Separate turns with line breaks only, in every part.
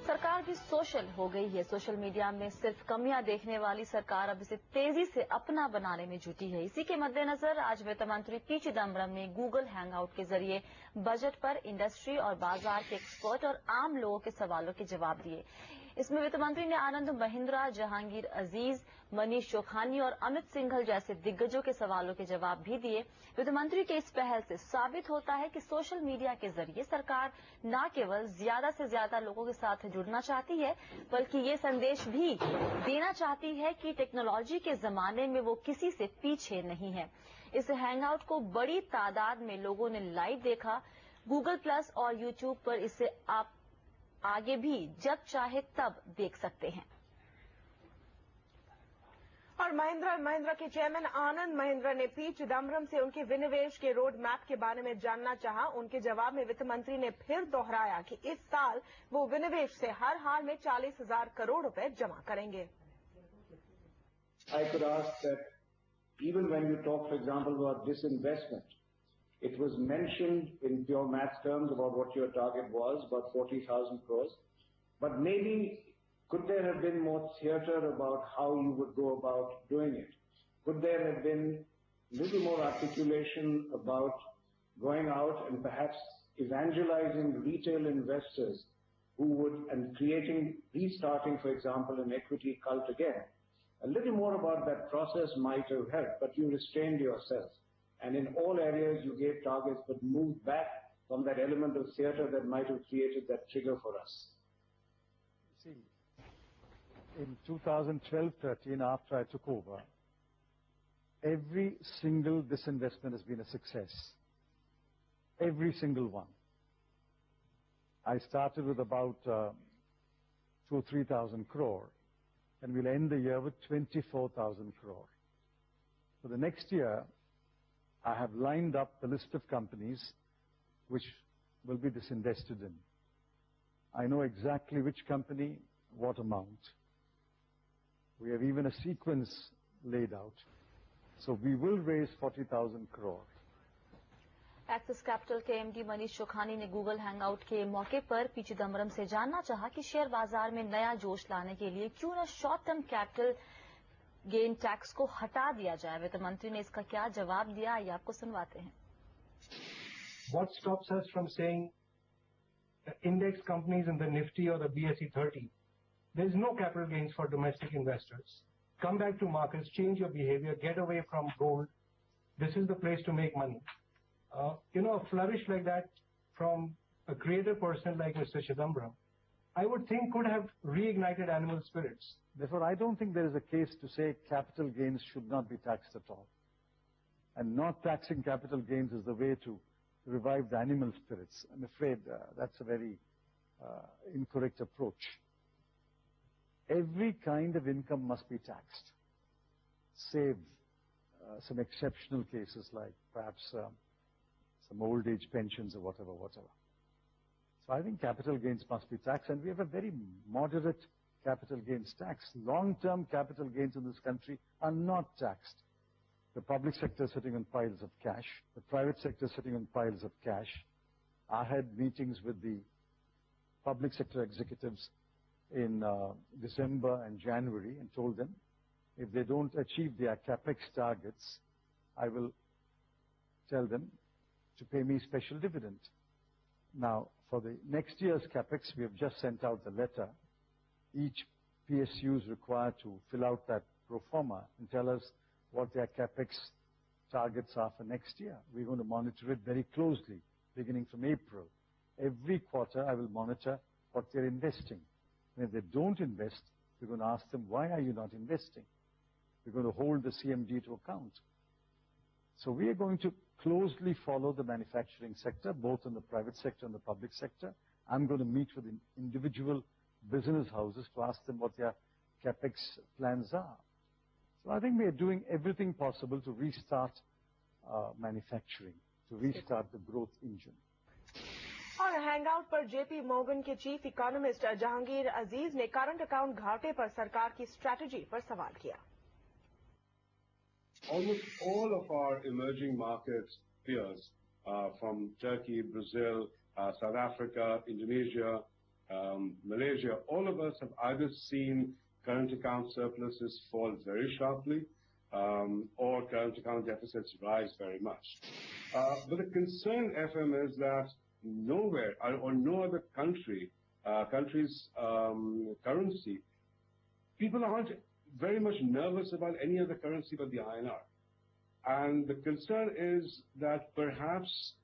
सरकार भी सोशल हो गई है। सोशल मीडिया में सिर्फ कमियां देखने वाली सरकार अब इसे तेजी से अपना बनाने में जुटी है। इसी के मद्देनजर आज वित्त मंत्री पी चिदम्बरम ने गूगल हैंगआउट के जरिए बजट पर इंडस्ट्री और बाजार के एक्सपर्ट और आम लोगों के सवालों के जवाब दिए। इसमें वित्त मंत्री ने आनंद महिंद्रा, जहांगीर अजीज, मनीष चौखानी और अमित सिंघल जैसे दिग्गजों के सवालों के जवाब भी दिए। वित्त मंत्री के इस पहल से साबित होता है कि सोशल मीडिया के जरिए सरकार न केवल ज्यादा से ज्यादा लोगों के साथ जुड़ना चाहती है, बल्कि ये संदेश भी देना चाहती है कि टेक्नोलॉजी के जमाने में वो किसी से पीछे नहीं है। इस हैंगआउट को बड़ी तादाद में लोगों ने लाइव देखा। गूगल प्लस और यूट्यूब पर इसे आप आगे भी जब चाहे तब देख सकते हैं।
और महिंद्रा एंड महिंद्रा के चेयरमैन आनंद महिंद्रा ने पी चिदम्बरम से उनके विनिवेश के रोड मैप के बारे में जानना चाहा। उनके जवाब में वित्त मंत्री ने फिर दोहराया कि इस साल वो विनिवेश से हर हाल में 40,000 करोड़ रुपए जमा करेंगे।
I could ask that even when you talk, for example, about disinvestment, it was mentioned in pure math terms about what your target was, about 40,000 crores. But maybe could there have been more theatre about how you would go about doing it? Could there have been little more articulation about going out and perhaps evangelizing retail investors who would, and restarting, for example, an equity cult again? A little more about that process might have helped, but you restrained yourself. And in all areas you gave targets, but moved back from that element of theatre that might have created that trigger for us.
See, in 2012-13, after I took over, every single disinvestment has been a success. Every single one. I started with about 2,000 or 3,000 crore, and we'll end the year with 24,000 crore. For the next year, I have lined up the list of companies which will be disinvested in. I know exactly which company, what amount. We have even a sequence laid out. So we will raise 40,000 crore.
Axis capital के MD Manish चौखानी ने Google hangout के मौके पर P Chidambaram से जानना चाहा कि share बाजार में नया जोश लाने के लिए क्यों न short term capital gain tax को हटा दिया जाए। वित्त मंत्री ने इसका क्या जवाब दिया, आइए आपको सुनवाते हैं।
What stops us from saying index companies in the Nifty or the BSE 30? There is no capital gains for domestic investors. Come back to markets, change your behavior, get away from gold. This is the place to make money. A flourish like that from a creative person like Mr. Chidambaram, I would think could have reignited animal spirits.
Therefore, I don't think there is a case to say capital gains should not be taxed at all. And not taxing capital gains is the way to revive the animal spirits. I'm afraid that's a very incorrect approach. Every kind of income must be taxed, save some exceptional cases like perhaps some old age pensions or whatever. So I think capital gains must be taxed, and we have a very moderate capital gains tax. Long-term capital gains in this country are not taxed. The public sector is sitting on piles of cash. The private sector is sitting on piles of cash. I had meetings with the public sector executives in December and January and told them if they don't achieve their capex targets, I will tell them to pay me special dividend. Now, for the next year's capex, we have just sent out the letter. Each PSU is required to fill out that pro forma and tell us what their capex targets are for next year. We're going to monitor it very closely, beginning from April. Every quarter, I will monitor what they're investing. And if they don't invest, we're going to ask them, why are you not investing? We're going to hold the CMD to account. So we are going to closely follow the manufacturing sector, both in the private sector and the public sector. I'm going to meet with individual business houses to ask them what their capex plans are. So I think we are doing everything possible to restart manufacturing, to restart the growth engine.
और hangout पर JP Morgan के chief economist Jahangir अजीज ने current account घाटे पर सरकार की strategy पर सवाल किया।
Almost all of our emerging markets peers, from Turkey, Brazil, South Africa, Indonesia, Malaysia, all of us have either seen current account surpluses fall very sharply or current account deficits rise very much. But the concern, FM, is that nowhere or no other country's currency, people aren't very much nervous about any other currency but the INR. And the concern is that perhaps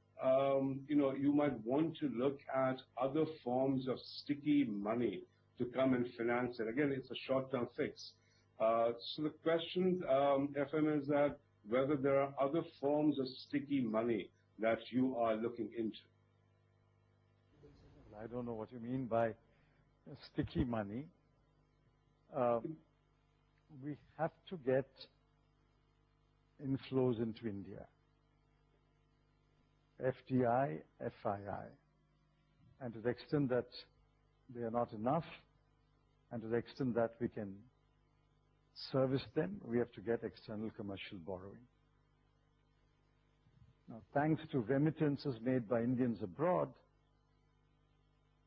you might want to look at other forms of sticky money to come and finance it. Again, it's a short-term fix. So the question, FM, is that whether there are other forms of sticky money that you are looking into.
I don't know what you mean by sticky money. We have to get inflows into India. FDI, FII. And to the extent that they are not enough, and to the extent that we can service them, we have to get external commercial borrowing. Now, thanks to remittances made by Indians abroad,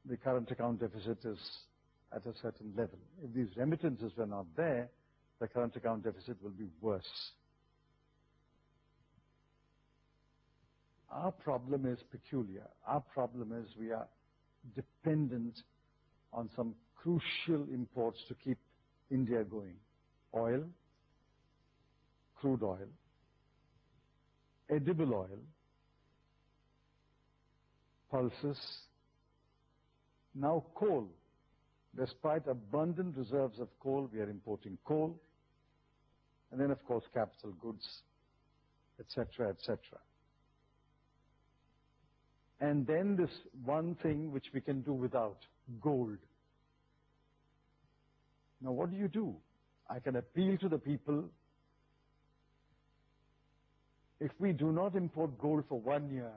the current account deficit is at a certain level. If these remittances were not there, the current account deficit will be worse. Our problem is peculiar. Our problem is we are dependent on some crucial imports to keep India going. Oil, crude oil, edible oil, pulses, now coal. Despite abundant reserves of coal, we are importing coal, and then of course capital goods, etc., etc. And then this one thing which we can do without, gold. Now what do? I can appeal to the people. If we do not import gold for 1 year,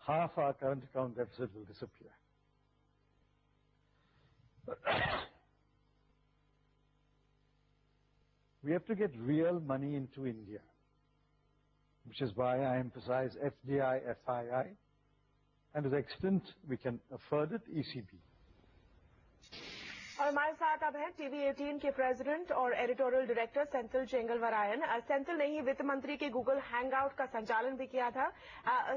half our current account deficit will disappear. We have to get real money into India, which is why I emphasize FDI, FII, and to the extent we can afford it, ECB.
और हमारे साथ अब हैं TV 18 के president और editorial director Senthil चेंगलवरायन। Senthil ने ही वित्त मंत्री के गूगल हैंगआउट का संचालन भी किया था।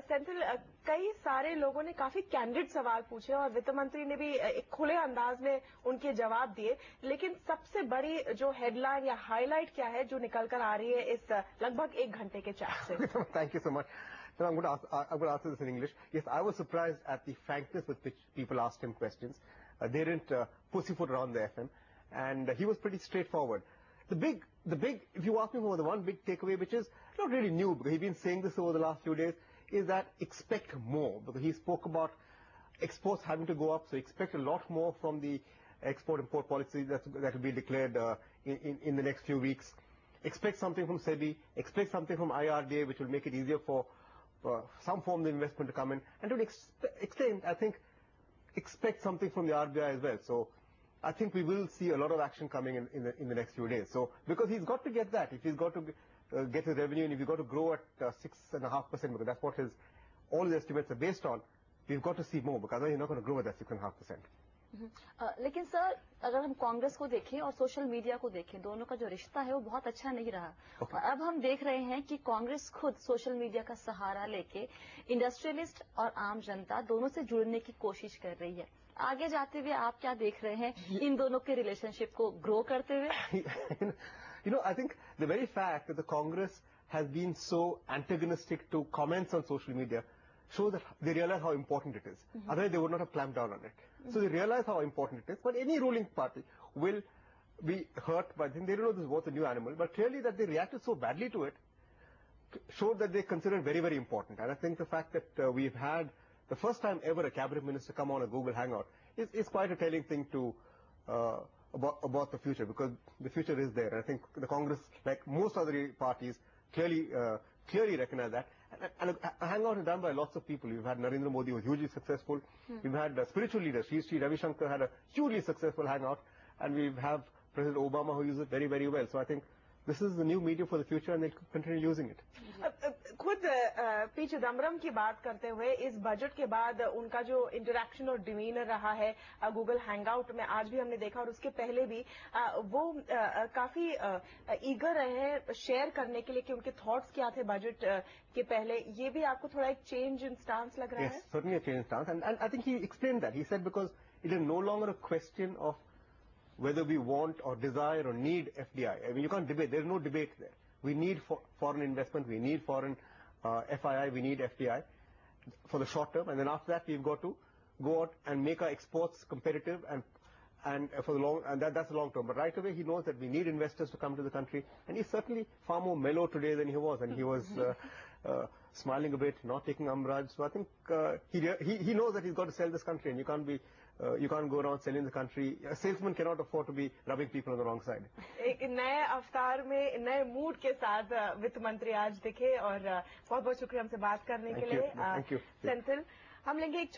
सेंथिल, कई सारे लोगों ने काफी कैंडिड सवाल पूछे और वित्त मंत्री ने भी एक खुले अंदाज में उनके जवाब दिए, लेकिन सबसे बड़ी जो हेडलाइन या हाईलाइट क्या है जो निकल कर आ रही है इस लगभग 1 घंटे के चैट से?
Thank you so much. So I'm going to answer this in English. Yes, I was surprised at the frankness with which people asked him questions. They didn't pussyfoot around the FM, and he was pretty straightforward. The big, if you ask me for the one big takeaway, which is not really new, because he's been saying this over the last few days, is that expect more. Because he spoke about exports having to go up, so expect a lot more from the export-import policy that will be declared in the next few weeks. Expect something from SEBI, expect something from IRDA, which will make it easier for some form of investment to come in. And to an extent, I think, expect something from the RBI as well. So I think we will see a lot of action coming in the next few days. So because he's got to get that, if he's got to get his revenue and if he's got to grow at 6.5%, because that's what all his estimates are based on, we've got to see more, because otherwise he's not going to grow at that 6.5%.
लेकिन sir, अगर हम कांग्रेस को देखें और social media को देखें, दोनों का जो रिश्ता है वो बहुत अच्छा नहीं रहा। और अब हम देख रहे हैं कि कांग्रेस खुद सोशल मीडिया का सहारा लेके इंडस्ट्रियलिस्ट और आम जनता दोनों से जुड़ने की कोशिश कर रही है। आगे जाते हुए आप क्या देख रहे हैं इन दोनों के रिलेशनशिप को ग्रो करते हुए?
I think the very fact that the Congress has been so antagonistic to comments on social media shows that they realize how important it is. Otherwise, they would not have clamped down on it. So they realize how important it is. But any ruling party will be hurt by things. They don't know this was a new animal. But clearly that they reacted so badly to it showed that they consider it very, very important. And I think the fact that we've had the first time ever a cabinet minister come on a Google Hangout is quite a telling thing to about the future, because the future is there. I think the Congress, like most other parties, clearly recognize that. And a hangout is done by lots of people. We've had Narendra Modi, who was hugely successful. We've had spiritual leaders. Sri Ravi Shankar had a hugely successful hangout. And we have President Obama, who uses it very, very well. So I think this is the new medium for the future, and they'll continue using it.
खुद P Chidambaram की बात करते हुए इस budget के बाद उनका जो इंटरेक्शन और डिमीनर रहा है गूगल हैंगआउट में, आज भी हमने देखा और उसके पहले भी वो काफी ईगर रहे हैं शेयर करने के लिए कि उनके थॉट्स क्या थे बजट के पहले। ये भी आपको थोड़ा एक चेंज इन स्टांस लग रहा है?
Yes, certainly a change in stance, and I think he explained that. He said because it is no longer a question of whether we want or desire or need FDI. I mean, you can't debate. There's no debate there. We need foreign investment. We need foreign FII. We need FDI for the short term, and then after that, we've got to go out and make our exports competitive and for the long, and that's the long term. But right away, he knows that we need investors to come to the country, and he's certainly far more mellow today than he was, and he was smiling a bit, not taking umbrage. So I think he knows that he's got to sell this country, and you can't go around selling the country. A salesman cannot afford to be rubbing people on the wrong side.
एक नए अवतार में नए mood के साथ वित्त मंत्री आज दिखे और बहुत बहुत शुक्रिया हमसे बात करने के लिए।
Thank you.
सेंथिल, हम लेंगे एक